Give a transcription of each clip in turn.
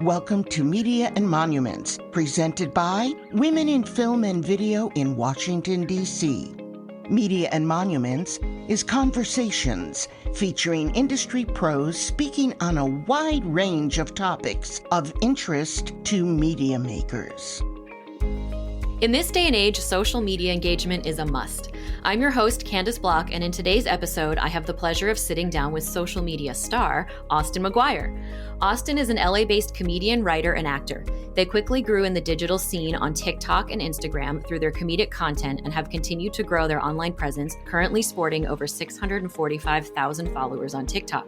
Welcome to Media and Monuments, presented by Women in Film and Video in Washington, D.C. Media and Monuments is conversations featuring industry pros speaking on a wide range of topics of interest to media makers. In this day and age, social media engagement is a must. I'm your host, Candace Block, and in today's episode, I have the pleasure of sitting down with social media star, Austin Maguire. Austin is an LA-based comedian, writer, and actor. They quickly grew in the digital scene on TikTok and Instagram through their comedic content and have continued to grow their online presence, currently sporting over 645,000 followers on TikTok.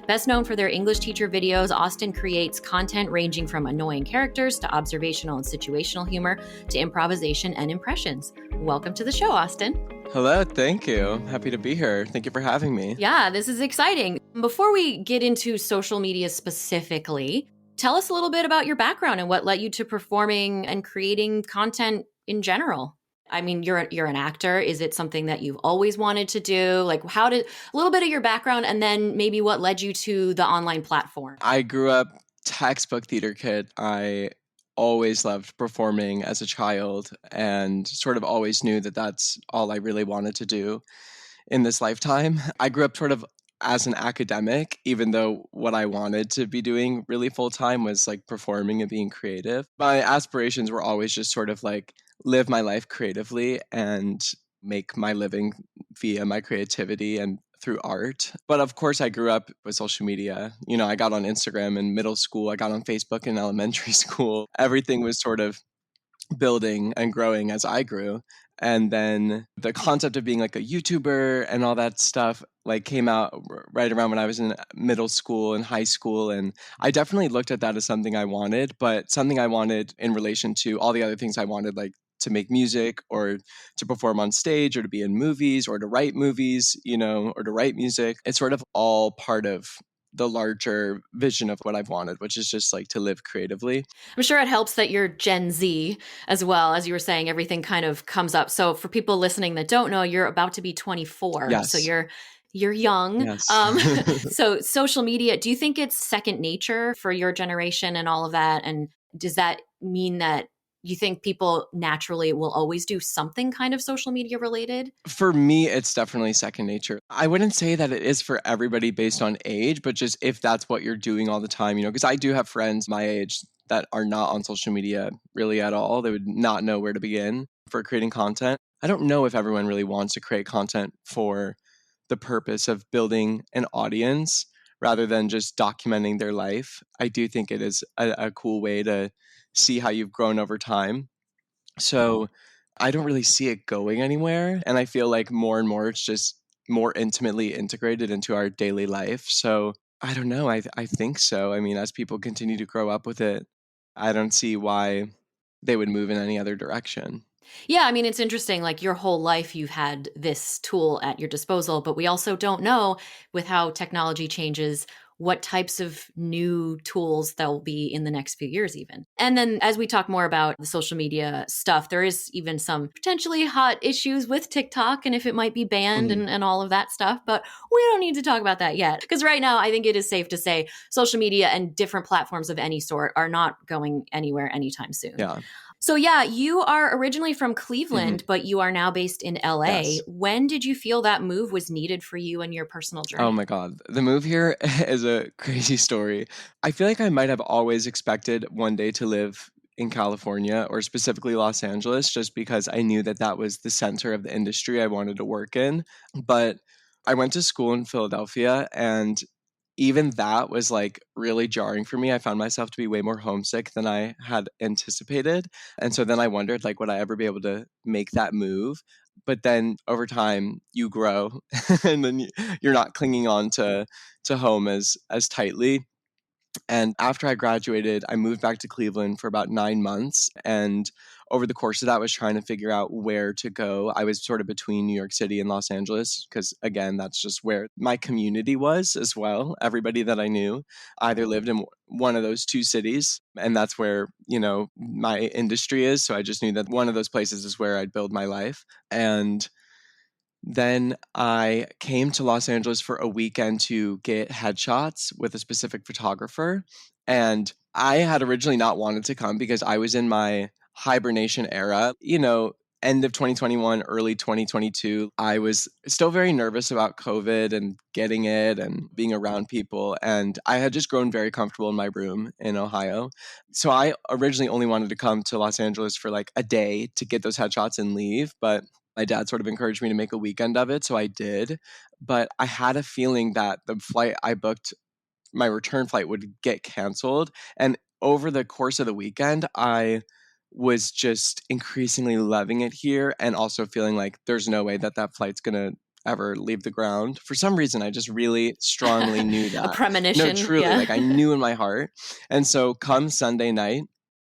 Best known for their English teacher videos, Austin creates content ranging from annoying characters to observational and situational humor to improvisation and impressions. Welcome to the show, Austin. Hello, thank you. Happy to be here. Thank you for having me. Yeah, this is exciting. Before we get into social media specifically, tell us a little bit about your background and what led you to performing and creating content in general. I mean, you're an actor. Is it something that you've always wanted to do? Like, how did a little bit of your background and then maybe what led you to the online platform? I grew up textbook theater kid. I always loved performing as a child and sort of always knew that that's all I really wanted to do in this lifetime. I grew up sort of as an academic, even though what I wanted to be doing really full time was like performing and being creative. My aspirations were always just sort of like live my life creatively and make my living via my creativity and through art. But of course, I grew up with social media. You know, I got on Instagram in middle school. I got on Facebook in elementary school. Everything was sort of building and growing as I grew. And then the concept of being like a YouTuber and all that stuff like came out right around when I was in middle school and high school. And I definitely looked at that as something I wanted, but something I wanted in relation to all the other things I wanted, like to make music or to perform on stage or to be in movies or to write movies, you know, or to write music. It's sort of all part of the larger vision of what I've wanted, which is just like to live creatively. I'm sure it helps that you're Gen Z as well. As you were saying, everything kind of comes up. So for people listening that don't know, you're about to be 24. Yes. So you're young. Yes. So social media, do you think it's second nature for your generation and all of that? And does that mean that you think people naturally will always do something kind of social media related? For me, it's definitely second nature. I wouldn't say that it is for everybody based on age, but just if that's what you're doing all the time, you know, because I do have friends my age that are not on social media really at all. They would not know where to begin for creating content. I don't know if everyone really wants to create content for the purpose of building an audience rather than just documenting their life. I do think it is a cool way to see how you've grown over time. So I don't really see it going anywhere. And I feel like more and more it's just more intimately integrated into our daily life. So I don't know. I think so. I mean, as people continue to grow up with it, I don't see why they would move in any other direction. Yeah, I mean, it's interesting. Like your whole life, you've had this tool at your disposal, but we also don't know with how technology changes what types of new tools there'll be in the next few years even. And then as we talk more about the social media stuff, there is even some potentially hot issues with TikTok and if it might be banned and all of that stuff. But we don't need to talk about that yet. Because right now, I think it is safe to say social media and different platforms of any sort are not going anywhere anytime soon. Yeah. So yeah, you are originally from Cleveland, but you are now based in LA. Yes. When did you feel that move was needed for you and your personal journey? Oh my God. The move here is a crazy story. I feel like I might have always expected one day to live in California or specifically Los Angeles, just because I knew that that was the center of the industry I wanted to work in. But I went to school in Philadelphia and even that was like really jarring for me. I found myself to be way more homesick than I had anticipated. And so then I wondered, like, would I ever be able to make that move? But then over time you grow and then you're not clinging on to home as tightly. And after I graduated, I moved back to Cleveland for about 9 months. And over the course of that, I was trying to figure out where to go. I was sort of between New York City and Los Angeles because, again, that's just where my community was as well. Everybody that I knew either lived in one of those two cities. And that's where, you know, my industry is. So I just knew that one of those places is where I'd build my life. And Then I came to Los Angeles for a weekend to get headshots with a specific photographer. And I had originally not wanted to come because I was in my hibernation era. End of 2021, early 2022, I was still very nervous about COVID and getting it and being around people. And I had just grown very comfortable in my room in Ohio. So I originally only wanted to come to Los Angeles for like a day to get those headshots and leave. But my dad sort of encouraged me to make a weekend of it. So I did. But I had a feeling that the flight I booked, my return flight, would get canceled. And over the course of the weekend, I was just increasingly loving it here and also feeling like there's no way that that flight's going to ever leave the ground. For some reason, I just really strongly knew A that. No, premonition. truly, Yeah. like I knew in my heart. And so come Sunday night,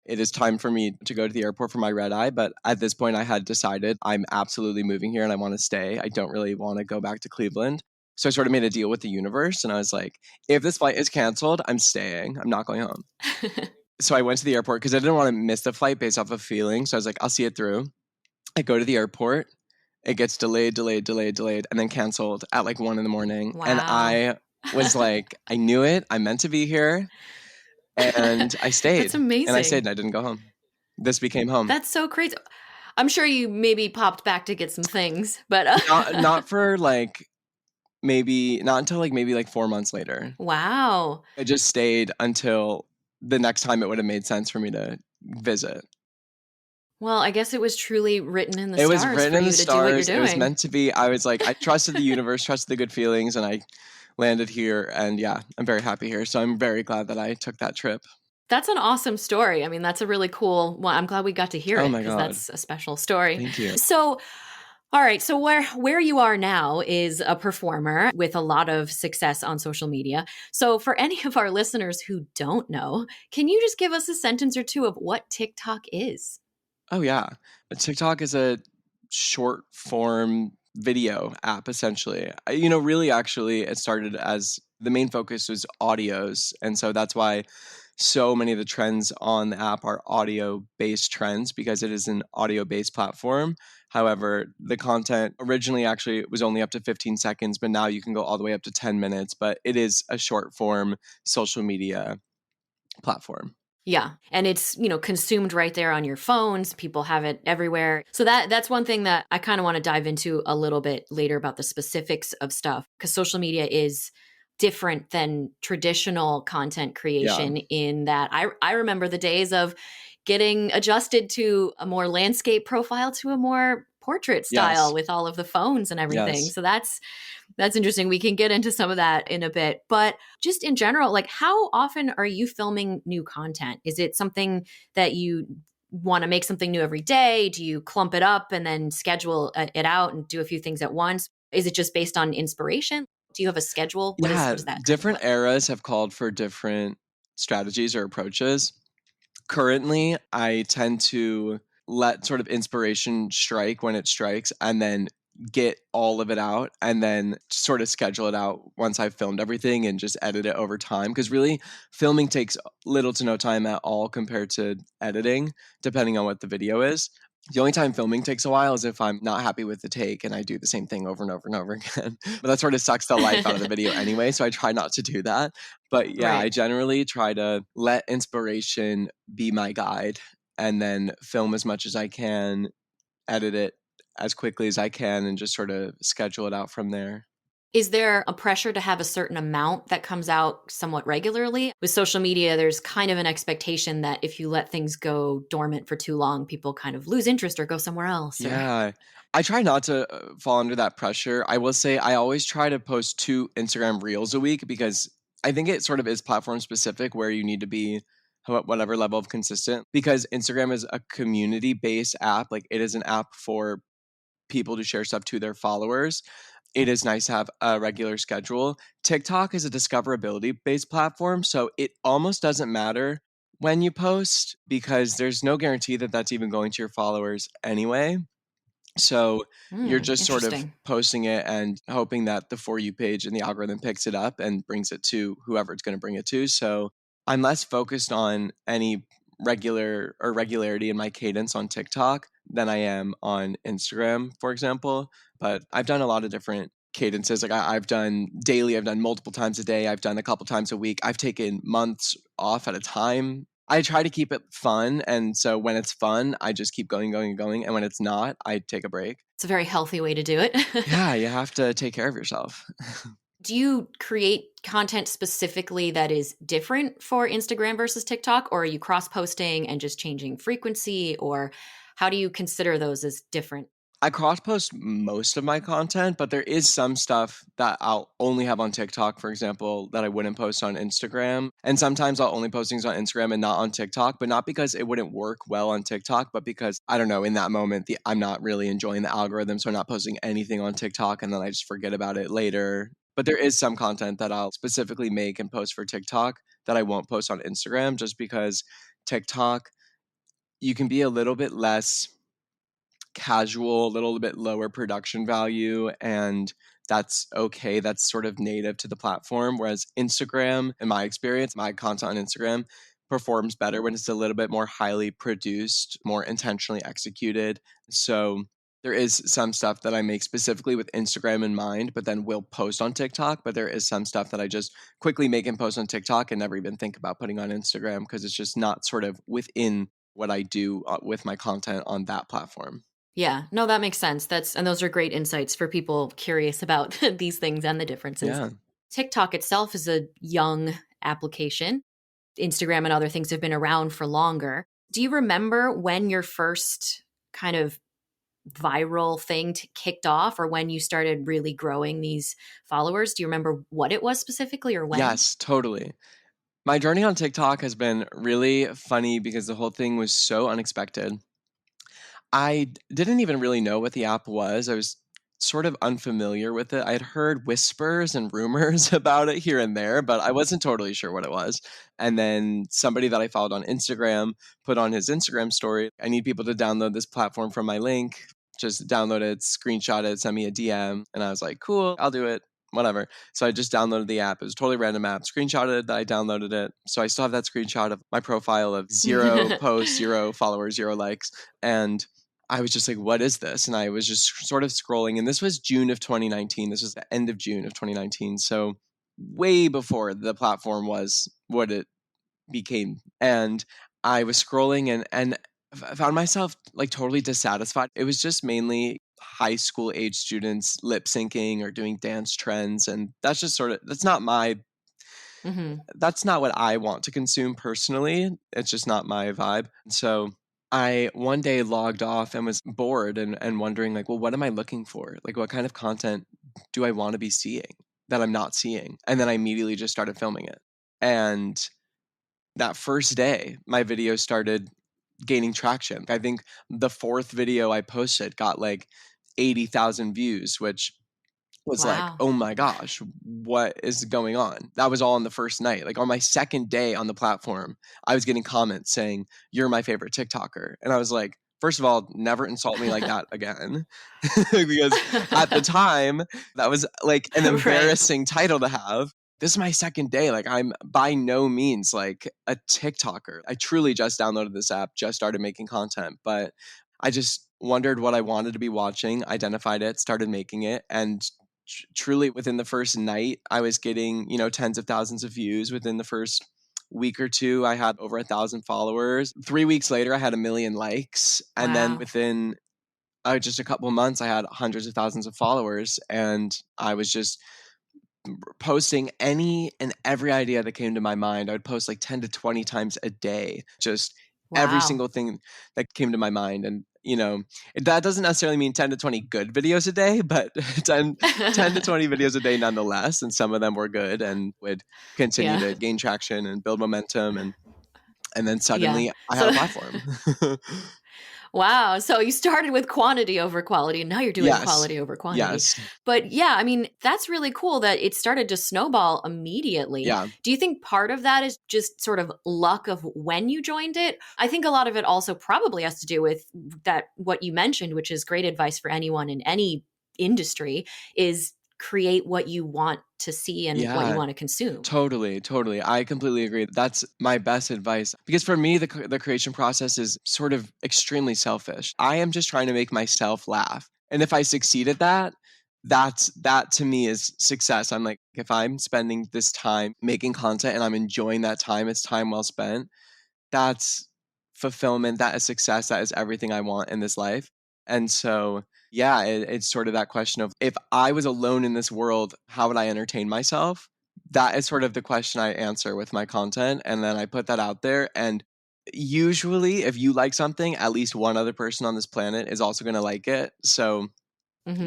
it is time for me to go to the airport for my red eye. But at this point, I had decided I'm absolutely moving here and I want to stay. I don't really want to go back to Cleveland. So I sort of made a deal with the universe and I was like, if this flight is canceled, I'm staying. I'm not going home. So I went to the airport because I didn't want to miss the flight based off of feeling. So I was like, I'll see it through. I go to the airport. It gets delayed, and then canceled at like 1 a.m. Wow. And I was like, I knew it. I'm meant to be here. And I stayed. That's amazing. And I stayed and I didn't go home. This became home. That's so crazy. I'm sure you maybe popped back to get some things, but not for like not until maybe 4 months later. Wow. I just stayed until the next time it would have made sense for me to visit. Well, I guess it was truly written in the It stars was written for in you the to do what you're stars. It was doing. meant to be. I was like, I trusted the universe, trusted the good feelings, and I landed here. And yeah, I'm very happy here. So I'm very glad that I took that trip. That's an awesome story. I mean, that's a really cool one. I'm glad we got to hear Oh it my because God. that's a special story. Thank you. So, all right. So where you are now is a performer with a lot of success on social media. So for any of our listeners who don't know, can you just give us a sentence or two of what TikTok is? Oh yeah. TikTok is a short form video app essentially. Really actually it started as the main focus was audios. And so that's why so many of the trends on the app are audio based trends because it is an audio based platform. However, the content originally actually was only up to 15 seconds, but now you can go all the way up to 10 minutes. But it is a short form social media platform. Yeah. And it's, consumed right there on your phones. People have it everywhere. So that's one thing that I kind of want to dive into a little bit later about the specifics of stuff because social media is different than traditional content creation in that I remember the days of getting adjusted to a more landscape profile to a more portrait style with all of the phones and everything. Yes. So that's interesting. We can get into some of that in a bit, but just in general, like how often are you filming new content? Is it something that you want to make something new every day? Do you clump it up and then schedule it out and do a few things at once? Is it just based on inspiration? Do you have a schedule? What is that? Different eras have called for different strategies or approaches. Currently, I tend to let sort of inspiration strike when it strikes and then get all of it out and then sort of schedule it out once I've filmed everything and just edit it over time. Because really, filming takes little to no time at all compared to editing, depending on what the video is. The only time filming takes a while is if I'm not happy with the take and I do the same thing over and over and over again. But that sort of sucks the life out of the video anyway, so I try not to do that. But yeah, Right. I generally try to let inspiration be my guide and then film as much as I can, edit it as quickly as I can, and just sort of schedule it out from there. Is there a pressure to have a certain amount that comes out somewhat regularly? With social media, there's kind of an expectation that if you let things go dormant for too long, people kind of lose interest or go somewhere else. Yeah. I try not to fall under that pressure. I will say I always try to post 2 Instagram reels a week because I think it sort of is platform specific where you need to be whatever level of consistent, because Instagram is a community based app. Like it is an app for people to share stuff to their followers. It is nice to have a regular schedule. TikTok is a discoverability based platform, so it almost doesn't matter when you post because there's no guarantee that that's even going to your followers anyway. So you're just sort of Interesting. posting it and hoping that the For You page and the algorithm picks it up and brings it to whoever it's going to bring it to. So I'm less focused on any regularity in my cadence on TikTok, than I am on Instagram, for example. But I've done a lot of different cadences. Like I've done daily, I've done multiple times a day, I've done a couple times a week. I've taken months off at a time. I try to keep it fun. And so when it's fun, I just keep going, going, and going. And when it's not, I take a break. It's a very healthy way to do it. Yeah, you have to take care of yourself. Do you create content specifically that is different for Instagram versus TikTok, or are you cross posting and just changing frequency, or how do you consider those as different? I cross post most of my content, but there is some stuff that I'll only have on TikTok, for example, that I wouldn't post on Instagram. And sometimes I'll only post things on Instagram and not on TikTok, but not because it wouldn't work well on TikTok, but because I don't know, in that moment, I'm not really enjoying the algorithm. So I'm not posting anything on TikTok and then I just forget about it later. But there is some content that I'll specifically make and post for TikTok that I won't post on Instagram just because TikTok, you can be a little bit less casual, a little bit lower production value, and that's okay. That's sort of native to the platform. Whereas Instagram, in my experience, my content on Instagram performs better when it's a little bit more highly produced, more intentionally executed. So there is some stuff that I make specifically with Instagram in mind, but then will post on TikTok. But there is some stuff that I just quickly make and post on TikTok and never even think about putting on Instagram because it's just not sort of within what I do with my content on that platform. Yeah, no, that makes sense. And those are great insights for people curious about these things and the differences. Yeah. TikTok itself is a young application. Instagram and other things have been around for longer. Do you remember when your first kind of viral thing kicked off, or when you started really growing these followers? Do you remember what it was specifically or when? Yes, totally. My journey on TikTok has been really funny because the whole thing was so unexpected. Didn't even really know what the app was. I was sort of unfamiliar with it. I had heard whispers and rumors about it here and there, but I wasn't totally sure what it was. And then somebody that I followed on Instagram put on his Instagram story, I need people to download this platform from my link. Just download it, screenshot it, send me a DM. And I was like, cool, I'll do it. Whatever. So I just downloaded the app. It was a totally random app. Screenshotted that I downloaded it. So I still have that screenshot of my profile of 0 posts, 0 followers, 0 likes. And I was just like, what is this? And I was just sort of scrolling. And this was June of 2019. This was the end of June of 2019. So way before the platform was what it became. And I was scrolling and I found myself like totally dissatisfied. It was just mainly high school age students lip syncing or doing dance trends. And that's just sort of, Mhm. that's not what I want to consume personally. It's just not my vibe. So I one day logged off and was bored and wondering like, well, what am I looking for? Like what kind of content do I want to be seeing that I'm not seeing? And then I immediately just started filming it. And that first day, my video started gaining traction. I think the fourth video I posted got like 80,000 views, which was like, Wow. oh my gosh, what is going on? That was all on the first night. Like on my second day on the platform, I was getting comments saying, you're my favorite TikToker. And I was like, first of all, never insult me like that again. Because at the time, that was like an Right. embarrassing title to have. This is my second day. Like I'm by no means like a TikToker. I truly just downloaded this app, just started making content, but I just wondered what I wanted to be watching, identified it, started making it, and truly within the first night I was getting tens of thousands of views. Within the first week or two I had over 1,000 followers. 3 weeks later I had 1 million likes, and then Wow. within just a couple of months I had hundreds of thousands of followers, and I was just posting any and every idea that came to my mind. I would post like 10 to 20 times a day, just every Wow. single thing that came to my mind. And that doesn't necessarily mean 10 to 20 good videos a day, but 10 to 20 videos a day nonetheless. And some of them were good and would continue Yeah. to gain traction and build momentum. And then Yeah. suddenly I had So a platform. wow. So you started with quantity over quality, and now you're doing Yes. quality over quantity. Yes. But yeah, I mean, that's really cool that it started to snowball immediately. Yeah. Do you think part of that is just sort of luck of when you joined it? I think a lot of it also probably has to do with that, what you mentioned, which is great advice for anyone in any industry, is create what you want to see and what you Yeah. want to consume. Totally, totally. I completely agree. That's my best advice because for me, the creation process is sort of extremely selfish. I am just trying to make myself laugh, and if I succeed at that, that to me is success. I'm like, if I'm spending this time making content and I'm enjoying that time, it's time well spent. That's fulfillment. That is success. That is everything I want in this life. And so, yeah, it's sort of that question of if I was alone in this world, how would I entertain myself? That is sort of the question I answer with my content. And then I put that out there. And usually, if you like something, at least one other person on this planet is also going to like it. So, Hmm.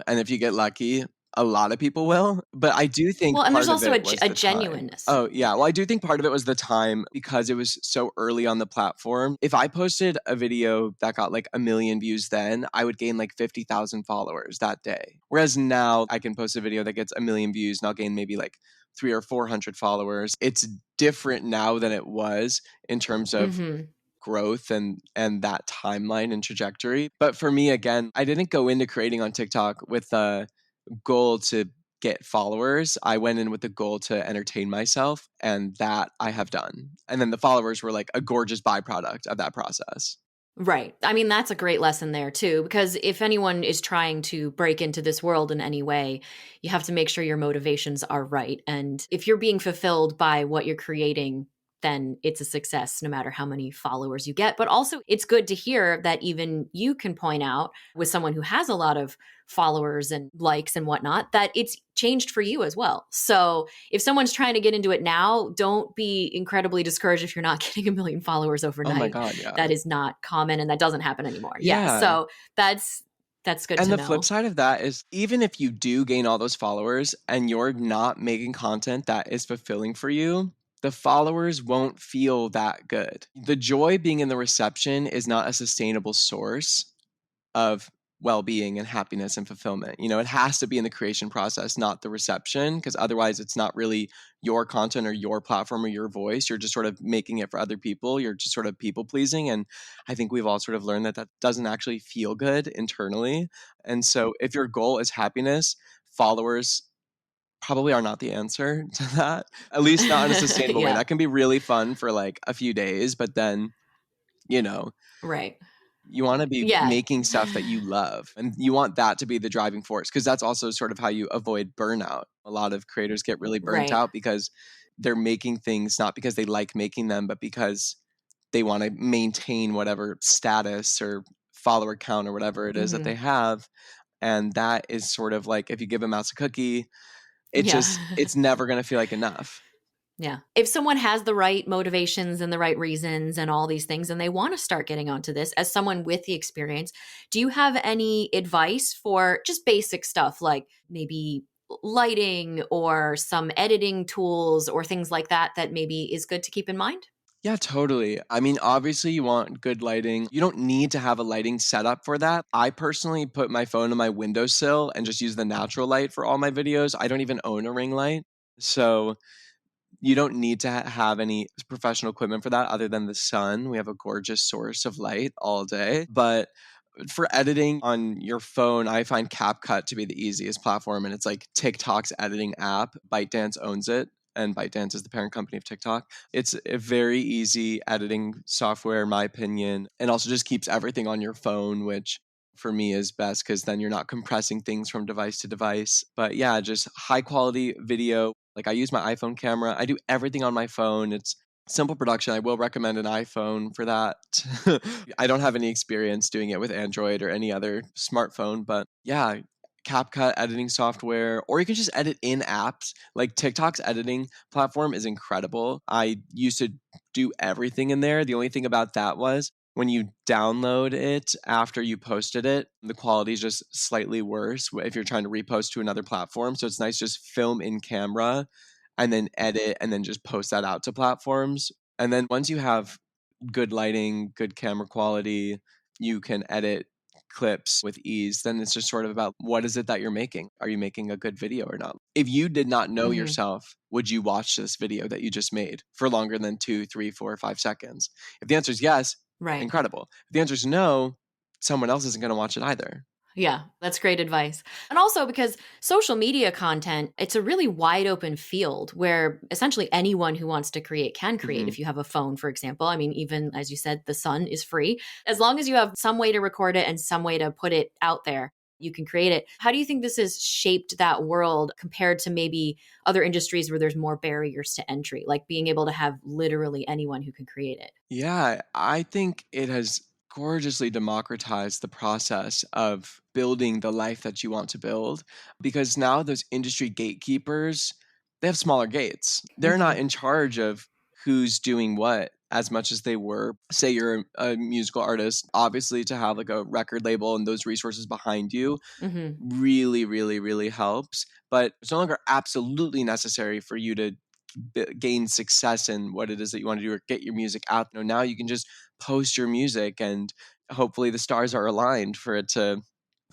and if you get lucky, a lot of people will. But I do think Well, and there's part of also it was a the time. genuineness. Oh, yeah. Well, I do think part of it was the time because it was so early on the platform. If I posted a video that got like a million views then, I would gain like 50,000 followers that day. Whereas now I can post a video that gets a million views and I'll gain maybe like 300 or 400 followers. It's different now than it was in terms of Hmm. growth and that timeline and trajectory. But for me, again, I didn't go into creating on TikTok with a goal to get followers. I went in with the goal to entertain myself, and that I have done. And then the followers were like a gorgeous byproduct of that process. Right. I mean, that's a great lesson there too, because if anyone is trying to break into this world in any way, you have to make sure your motivations are right. And if you're being fulfilled by what you're creating, then it's a success no matter how many followers you get. But also, it's good to hear that even you can point out with someone who has a lot of followers and likes and whatnot, that it's changed for you as well. So if someone's trying to get into it now, don't be incredibly discouraged if you're not getting a million followers Oh my overnight. God, yeah. That is not common and that doesn't happen anymore. Yeah. Yeah. So that's good And to the flip know. side of that is even if you do gain all those followers and you're not making content that is fulfilling for you, the followers won't feel that good. The joy being in the reception is not a sustainable source of well-being and happiness and fulfillment. It has to be in the creation process, not the reception, because otherwise it's not really your content or your platform or your voice. You're just sort of making it for other people. You're just sort of people pleasing. And I think we've all sort of learned that that doesn't actually feel good internally. And so if your goal is happiness, followers probably are not the answer to that, at least not in a sustainable way. Yeah. That can be really fun for like a few days, but then, you know, Right. you want to be Yeah. making stuff that you love, and you want that to be the driving force because that's also sort of how you avoid burnout. A lot of creators get really burnt Right. out because they're making things not because they like making them, but because they want to maintain whatever status or follower count or whatever it is that Hmm. they have. And that is sort of like if you give a mouse a cookie, Yeah. it's never going to feel like enough. Yeah. If someone has the right motivations and the right reasons and all these things, and they want to start getting onto this as someone with the experience, do you have any advice for just basic stuff like maybe lighting or some editing tools or things like that that maybe is good to keep in mind? Yeah, totally. I mean, obviously, you want good lighting. You don't need to have a lighting setup for that. I personally put my phone on my windowsill and just use the natural light for all my videos. I don't even own a ring light. So you don't need to have any professional equipment for that other than the sun. We have a gorgeous source of light all day. But for editing on your phone, I find CapCut to be the easiest platform, and it's like TikTok's editing app. ByteDance owns it, and ByteDance is the parent company of TikTok. It's a very easy editing software, in my opinion, and also just keeps everything on your phone, which for me is best because then you're not compressing things from device to device. But yeah, just high quality video. Like I use my iPhone camera. I do everything on my phone. It's simple production. I will recommend an iPhone for that. I don't have any experience doing it with Android or any other smartphone, but yeah, CapCut editing software, or you can just edit in apps. Like TikTok's editing platform is incredible. I used to do everything in there. The only thing about that was when you download it after you posted it, the quality is just slightly worse if you're trying to repost to another platform. So it's nice just film in camera and then edit and then just post that out to platforms. And then once you have good lighting, good camera quality, you can edit clips with ease. Then it's just sort of about what is it that you're making? Are you making a good video or not? If you did not know Hmm. yourself, would you watch this video that you just made for longer than 2, 3, 4, 5 seconds? If the answer is yes, Right. incredible. If the answer is no, someone else isn't going to watch it either. Yeah, that's great advice. And also because social media content, it's a really wide open field where essentially anyone who wants to create can create. Mhm. If you have a phone, for example, I mean, even as you said, the sun is free. As long as you have some way to record it and some way to put it out there, you can create it. How do you think this has shaped that world compared to maybe other industries where there's more barriers to entry, like being able to have literally anyone who can create it? Yeah, I think it has gorgeously democratized the process of building the life that you want to build because now those industry gatekeepers, they have smaller gates. They're not Hmm. in charge of who's doing what as much as they were. Say you're a musical artist, obviously to have like a record label and those resources behind you Hmm. really, really, really helps. But it's no longer absolutely necessary for you to gain success in what it is that you want to do or get your music out. You know, now you can just post your music and hopefully the stars are aligned for it to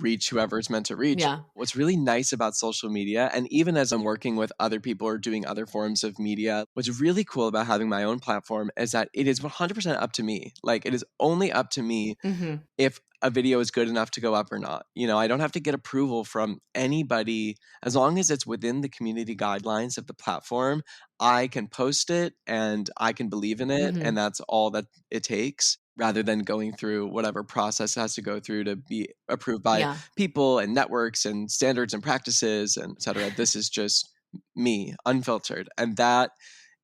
reach whoever it's meant to reach. Yeah. What's really nice about social media, and even as I'm working with other people or doing other forms of media, what's really cool about having my own platform is that it is 100% up to me. Like, it is only up to me Hmm. if a video is good enough to go up or not. You know, I don't have to get approval from anybody. As long as it's within the community guidelines of the platform, I can post it and I can believe in it. Hmm. And that's all that it takes rather than going through whatever process it has to go through to be approved by Yeah. people and networks and standards and practices and et cetera. This is just me, unfiltered. And that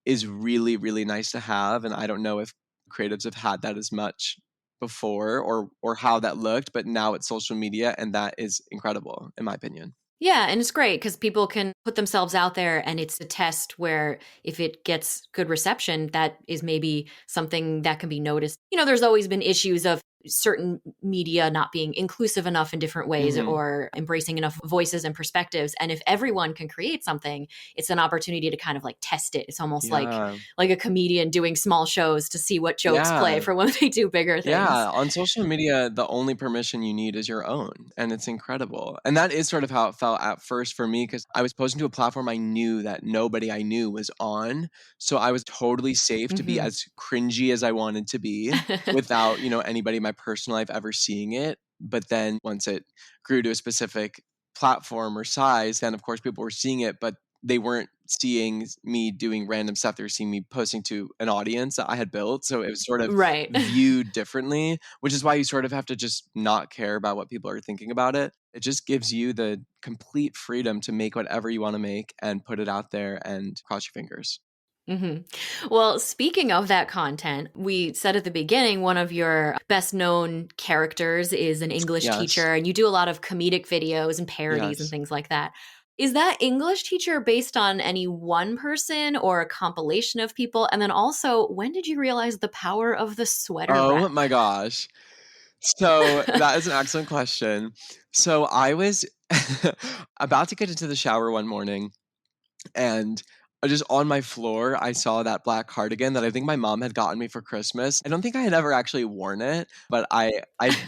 is really, really nice to have. And I don't know if creatives have had that as much before or how that looked, but now it's social media and that is incredible in my opinion. Yeah, and it's great because people can put themselves out there and it's a test where if it gets good reception, that is maybe something that can be noticed. There's always been issues of certain media not being inclusive enough in different ways Mhm. or embracing enough voices and perspectives. And if everyone can create something, it's an opportunity to kind of like test it. It's almost Yeah. like a comedian doing small shows to see what jokes play Yeah. for when they do bigger things. Yeah, on social media, the only permission you need is your own, and it's incredible. And that is sort of how it felt at first for me because I was posting to a platform I knew that nobody I knew was on. So I was totally safe to be Hmm. as cringy as I wanted to be without, anybody in my personal life ever seeing it. But then once it grew to a specific platform or size, then of course people were seeing it, but they weren't seeing me doing random stuff. They were seeing me posting to an audience that I had built. So it was sort of Right. viewed differently, which is why you sort of have to just not care about what people are thinking about it. It just gives you the complete freedom to make whatever you want to make and put it out there and cross your fingers. Hmm. Well, speaking of that content, we said at the beginning one of your best known characters is an English Yes. teacher, and you do a lot of comedic videos and parodies and Yes. things like that. Is that English teacher based on any one person or a compilation of people? And then also, when did you realize the power of the sweater Oh wrap? my gosh. So that is an excellent question. So I was about to get into the shower one morning and just on my floor, I saw that black cardigan that I think my mom had gotten me for Christmas. I don't think I had ever actually worn it, but I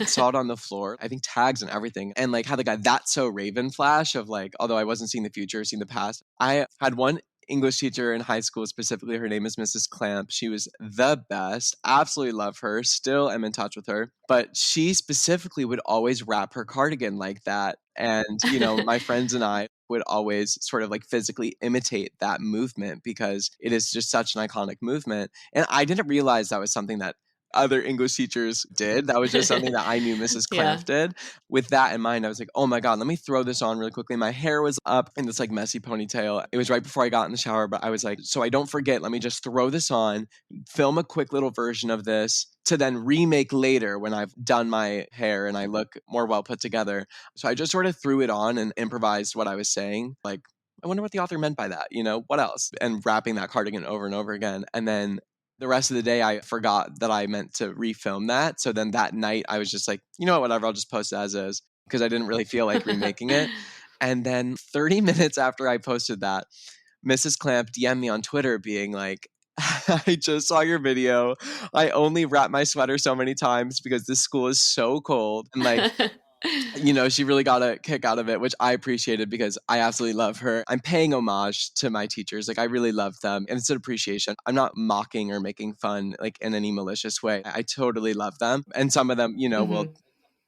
saw it on the floor. I think tags and everything, and like had like a "That's So Raven" flash of like, although I wasn't seeing the future, seeing the past. I had one English teacher in high school specifically. Her name is Mrs. Clamp. She was the best. Absolutely love her. Still am in touch with her. But she specifically would always wrap her cardigan like that. And, my friends and I would always sort of like physically imitate that movement because it is just such an iconic movement. And I didn't realize that was something that other English teachers did. That was just something that I knew Mrs. Yeah. Clamp did. With that in mind, I was like, oh my God, let me throw this on really quickly. My hair was up in this like messy ponytail. It was right before I got in the shower, but I was like, so I don't forget, let me just throw this on, film a quick little version of this to then remake later when I've done my hair and I look more well put together. So I just sort of threw it on and improvised what I was saying. Like, I wonder what the author meant by that, what else? And wrapping that cardigan over and over again. And then the rest of the day, I forgot that I meant to refilm that. So then that night, I was just like, you know what, whatever, I'll just post it as is because I didn't really feel like remaking it. And then 30 minutes after I posted that, Mrs. Clamp DM'd me on Twitter being like, I just saw your video. I only wrap my sweater so many times because this school is so cold. And like, she really got a kick out of it, which I appreciated because I absolutely love her. I'm paying homage to my teachers. Like, I really love them. And it's an appreciation. I'm not mocking or making fun, like, in any malicious way. I totally love them. And some of them, will Hmm.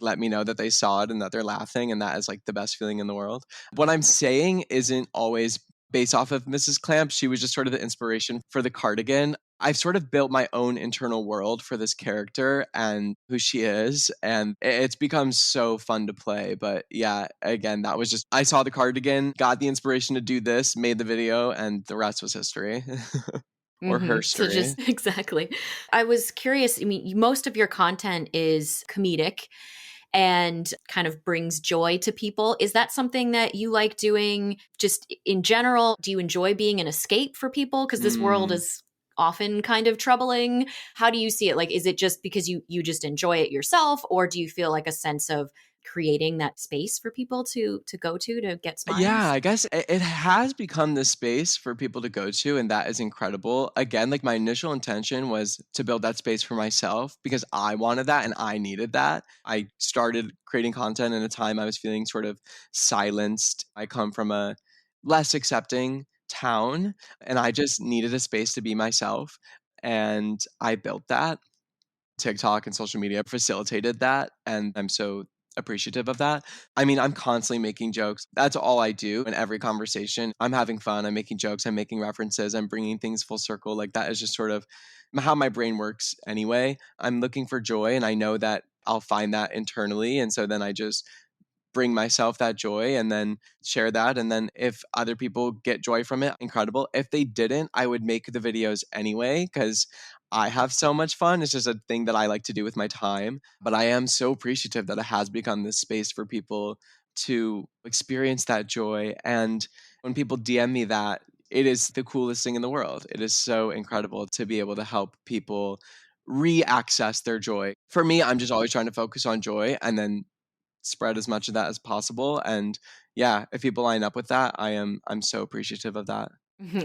let me know that they saw it and that they're laughing, and that is like the best feeling in the world. What I'm saying isn't always based off of Mrs. Clamp. She was just sort of the inspiration for the cardigan. I've sort of built my own internal world for this character and who she is, and it's become so fun to play. But yeah, again, that was just, I saw the cardigan, got the inspiration to do this, made the video, and the rest was history. Or So herstory. just exactly. I was curious. I mean, most of your content is comedic and kind of brings joy to people. Is that something that you like doing just in general? Do you enjoy being an escape for people? Because this world Mm. is often kind of troubling. How do you see it? Like, is it just because you just enjoy it yourself, or do you feel like a sense of creating that space for people to go to get Yeah, smiles? I guess it has become this space for people to go to, and that is incredible. Again, like my initial intention was to build that space for myself because I wanted that and I needed that. I started creating content in a time I was feeling sort of silenced. I come from a less accepting town, and I just needed a space to be myself. And I built that. TikTok and social media facilitated that, and I'm so appreciative of that. I mean, I'm constantly making jokes. That's all I do in every conversation. I'm having fun, I'm making jokes, I'm making references, I'm bringing things full circle. Like that is just sort of how my brain works anyway. I'm looking for joy and I know that I'll find that internally, and so then I just bring myself that joy and then share that. And then if other people get joy from it, incredible. If they didn't, I would make the videos anyway because I have so much fun. It's just a thing that I like to do with my time. But I am so appreciative that it has become this space for people to experience that joy. And when people DM me that, it is the coolest thing in the world. It is so incredible to be able to help people re-access their joy. For me, I'm just always trying to focus on joy and then spread as much of that as possible. And yeah, if people line up with that, I'm so appreciative of that.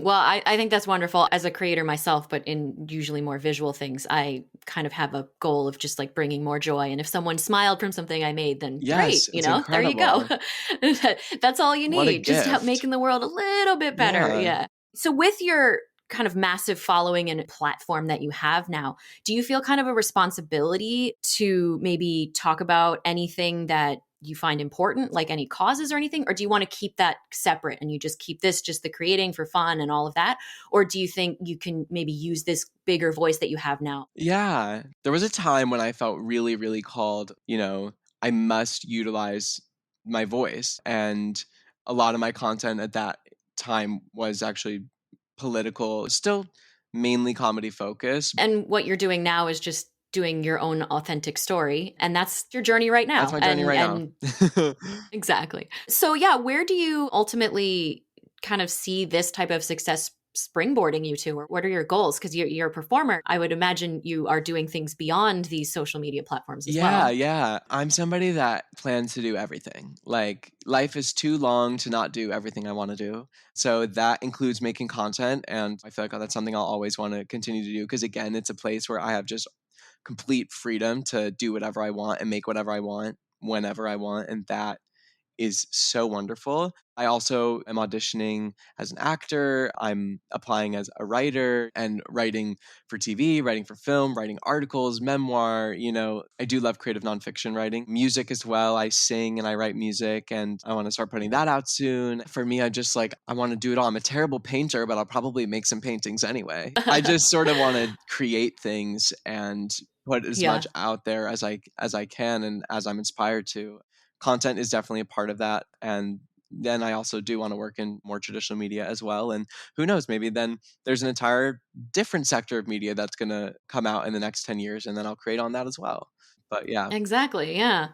Well, I think that's wonderful as a creator myself, but in usually more visual things, I kind of have a goal of just like bringing more joy. And if someone smiled from something I made, then great, Yes, it's there you go. incredible. That's all you What a need, just to help gift. making the world a little bit better. Yeah. Yeah. So with your kind of massive following and platform that you have now, do you feel kind of a responsibility to maybe talk about anything that you find important, like any causes or anything? Or do you want to keep that separate and you just keep this just the creating for fun and all of that? Or do you think you can maybe use this bigger voice that you have now? Yeah. There was a time when I felt really, really called, I must utilize my voice. And a lot of my content at that time was actually political, still mainly comedy focused. And what you're doing now is just doing your own authentic story. And that's your journey right That's now. my journey And right now. and exactly. So yeah, where do you ultimately kind of see this type of success springboarding you to, or what are your goals? Because you're a performer. I would imagine you are doing things beyond these social media platforms as Yeah, well. yeah. I'm somebody that plans to do everything. Like, life is too long to not do everything I want to do. So that includes making content. And I feel like that's something I'll always want to continue to do because, again, it's a place where I have just complete freedom to do whatever I want and make whatever I want whenever I want. And that is so wonderful. I also am auditioning as an actor. I'm applying as a writer and writing for TV, writing for film, writing articles, memoir. I do love creative nonfiction writing, music as well. I sing and I write music, and I want to start putting that out soon. For me, I want to do it all. I'm a terrible painter, but I'll probably make some paintings anyway. I just sort of want to create things and put as Yeah. much out there as I can and as I'm inspired to. Content is definitely a part of that. And then I also do want to work in more traditional media as well. And who knows, maybe then there's an entire different sector of media that's going to come out in the next 10 years, and then I'll create on that as well. But yeah. Exactly. Yeah.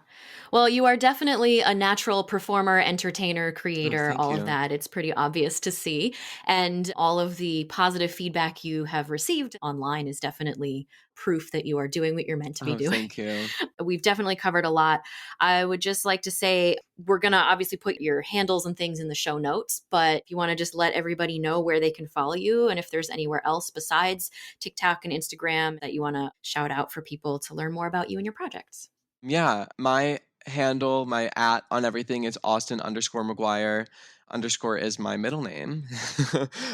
Well, you are definitely a natural performer, entertainer, Oh, creator, thank all of you. that. It's pretty obvious to see. And all of the positive feedback you have received online is definitely proof that you are doing what you're meant to be Oh, doing. thank you. We've definitely covered a lot. I would just like to say we're going to obviously put your handles and things in the show notes, but if you want to just let everybody know where they can follow you and if there's anywhere else besides TikTok and Instagram that you want to shout out for people to learn more about you and your projects. Yeah, my handle, my @ on everything is Austin_Maguire. Underscore is my middle name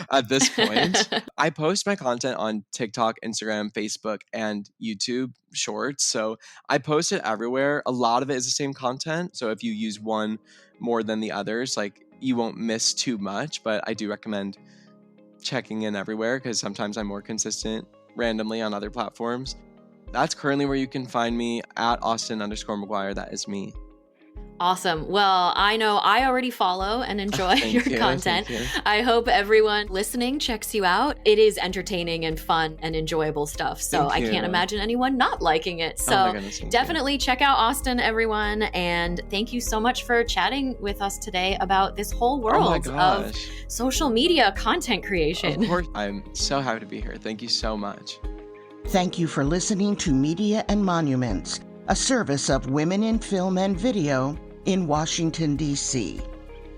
at this point. I post my content on TikTok, Instagram, Facebook, and YouTube Shorts. So I post it everywhere. A lot of it is the same content. So if you use one more than the others, like, you won't miss too much. But I do recommend checking in everywhere because sometimes I'm more consistent randomly on other platforms. That's currently where you can find me, at Austin_Maguire. That is me. Awesome. Well, I know I already follow and enjoy your content. I hope everyone listening checks you out. It is entertaining and fun and enjoyable stuff. So I can't imagine anyone not liking it. So definitely check out Austin, everyone. And thank you so much for chatting with us today about this whole world of social media content creation. Of course. I'm so happy to be here. Thank you so much. Thank you for listening to Media and Monuments, a service of Women in Film and Video in Washington, D.C.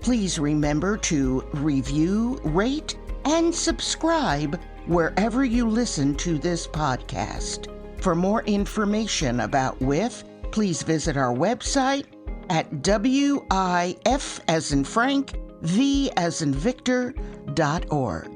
Please remember to review, rate, and subscribe wherever you listen to this podcast. For more information about WIF, please visit our website at WIF as in Frank, V as in Victor.org.